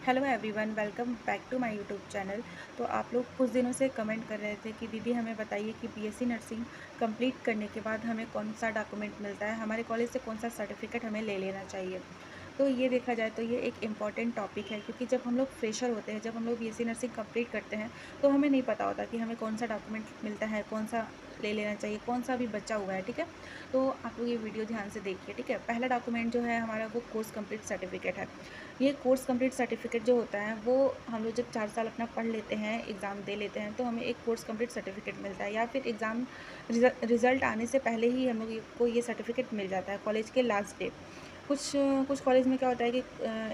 Hello everyone, welcome back to my YouTube channel. तो आप लोग कुछ दिनों से कमेंट कर रहे थे कि दीदी हमें बताइए कि बीएससी नर्सिंग कंप्लीट करने के बाद हमें कौन सा डॉक्यूमेंट मिलता है, हमारे कॉलेज से कौन सा सर्टिफिकेट हमें ले लेना चाहिए। तो ये देखा जाए तो ये एक इम्पॉर्टेंट टॉपिक है, क्योंकि जब हम लोग फ्रेशर होते हैं, जब हम लोग बीएससी नर्सिंग कंप्लीट करते हैं, तो हमें नहीं पता होता कि हमें कौन सा डॉक्यूमेंट मिलता है, कौन सा ले लेना चाहिए, कौन सा अभी बचा हुआ है। ठीक है, तो आप लोग ये वीडियो ध्यान से देखिए। ठीक है, पहला डॉक्यूमेंट जो है हमारा वो कोर्स कंप्लीट सर्टिफिकेट है। ये कोर्स कंप्लीट सर्टिफिकेट जो होता है वो हम लोग जब 4 साल अपना पढ़ लेते हैं, एग्ज़ाम दे लेते हैं, तो हमें एक कोर्स कंप्लीट सर्टिफिकेट मिलता है, या फिर एग्ज़ाम रिज़ल्ट आने से पहले ही हम लोग को ये सर्टिफिकेट मिल जाता है कॉलेज के लास्ट डे। कुछ कुछ कॉलेज में क्या होता है कि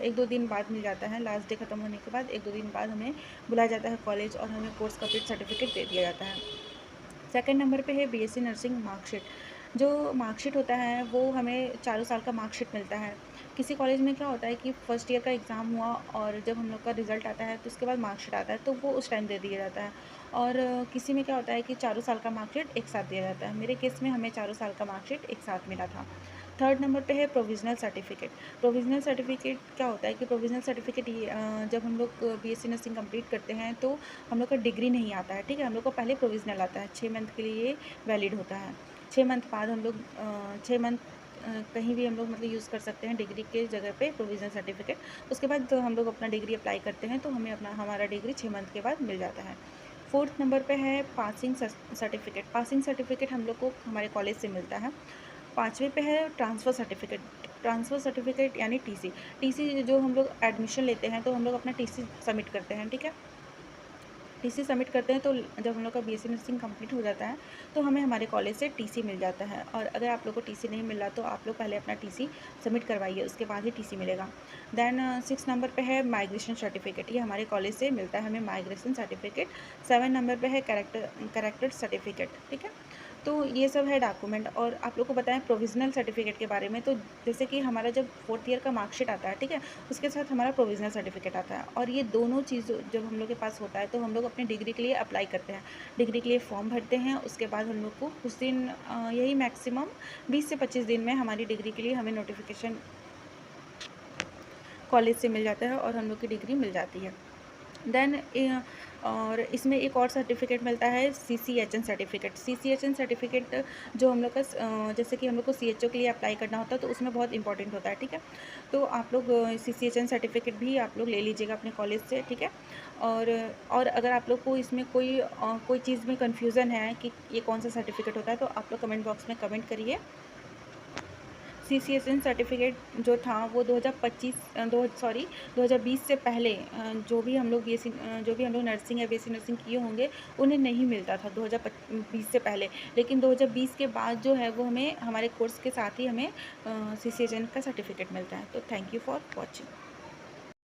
1-2 दिन बाद मिल जाता है, लास्ट डे ख़त्म होने के बाद 1-2 दिन बाद हमें बुलाया जाता है कॉलेज और हमें कोर्स कंप्लीट सर्टिफिकेट दे दिया जाता है। सेकंड नंबर पे है बीएससी नर्सिंग मार्कशीट। जो मार्कशीट होता है वो हमें चारों साल का मार्कशीट मिलता है। किसी कॉलेज में क्या होता है कि फर्स्ट ईयर का एग्ज़ाम हुआ और जब हम लोग का रिज़ल्ट आता है तो उसके बाद मार्कशीट आता है, तो वो उस टाइम दे दिया जाता है। और किसी में क्या होता है कि चारों साल का मार्कशीट एक साथ दिया जाता है। मेरे केस में हमें चारों साल का मार्कशीट एक साथ मिला था। थर्ड नंबर पे है प्रोविज़नल सर्टिफिकेट। प्रोविज़नल सर्टिफिकेट क्या होता है कि प्रोविज़नल सर्टिफिकेट ये जब हम लोग बीएससी नर्सिंग कंप्लीट करते हैं तो हम लोग का डिग्री नहीं आता है। ठीक है, हम लोग को पहले प्रोविज़नल आता है, 6 मंथ के लिए ये वैलिड होता है। 6 मंथ बाद हम लोग 6 मंथ कहीं भी हम लोग मतलब यूज़ कर सकते हैं डिग्री के जगह पे प्रोविज़नल सर्टिफिकेट। उसके बाद तो हम लोग अपना डिग्री अप्लाई करते हैं, तो हमें अपना हमारा डिग्री 6 मंथ के बाद मिल जाता है। फोर्थ नंबर पे है पासिंग सर्टिफिकेट। पासिंग सर्टिफिकेट हम लोग को हमारे कॉलेज से मिलता है। पाँचवें पे है ट्रांसफ़र सर्टिफिकेट। ट्रांसफ़र सर्टिफिकेट यानी टीसी। टीसी जो हम लोग एडमिशन लेते हैं तो हम लोग अपना टीसी सबमिट करते हैं। ठीक है, टीसी सबमिट करते हैं तो जब हम लोग का बीएससी नर्सिंग कंप्लीट हो जाता है तो हमें हमारे कॉलेज से टीसी मिल जाता है। और अगर आप लोग को टीसी नहीं मिल रहा तो आप लोग पहले अपना टीसी सबमिट करवाइए, उसके बाद ही टीसी मिलेगा। देन 6 नंबर पे है माइग्रेशन सर्टिफिकेट। ये हमारे कॉलेज से मिलता है हमें माइग्रेशन सर्टिफिकेट। 7 नंबर पे है कैरेक्टर सर्टिफिकेट। ठीक है, तो ये सब है डॉक्यूमेंट। और आप लोग को बताएं प्रोविज़नल सर्टिफिकेट के बारे में, तो जैसे कि हमारा जब फोर्थ ईयर का मार्कशीट आता है, ठीक है, उसके साथ हमारा प्रोविज़नल सर्टिफिकेट आता है। और ये दोनों चीज़ जब हम लोग के पास होता है तो हम लोग अपनी डिग्री के लिए अप्लाई करते हैं, डिग्री के लिए फॉर्म भरते हैं। उसके बाद हम लोग को कुछ दिन यही मैक्सिमम 20 से 25 दिन में हमारी डिग्री के लिए हमें नोटिफिकेशन कॉलेज से मिल जाता है और हम लोग की डिग्री मिल जाती है। देन और इसमें एक और सर्टिफिकेट मिलता है सीसीएचएन सर्टिफिकेट। सीसीएचएन सर्टिफिकेट जो हम लोग का जैसे कि हम लोग को सीएचओ के लिए अप्लाई करना होता है तो उसमें बहुत इंपॉर्टेंट होता है। ठीक है, तो आप लोग सीसीएचएन सर्टिफिकेट भी आप लोग ले लीजिएगा अपने कॉलेज से। ठीक है, और अगर आप लोग को इसमें कोई चीज़ में कन्फ्यूज़न है कि ये कौन सा सर्टिफिकेट होता है तो आप लोग कमेंट बॉक्स में कमेंट करिए। सीसीएसएन सर्टिफिकेट जो था वो 2020 से पहले जो भी हम लोग नर्सिंग या बीएससी नर्सिंग किए होंगे उन्हें नहीं मिलता था 2020 से पहले। लेकिन 2020 के बाद जो है वो हमें हमारे कोर्स के साथ ही हमें सीसीएसएन का सर्टिफिकेट मिलता है। तो थैंक यू फॉर वॉचिंग।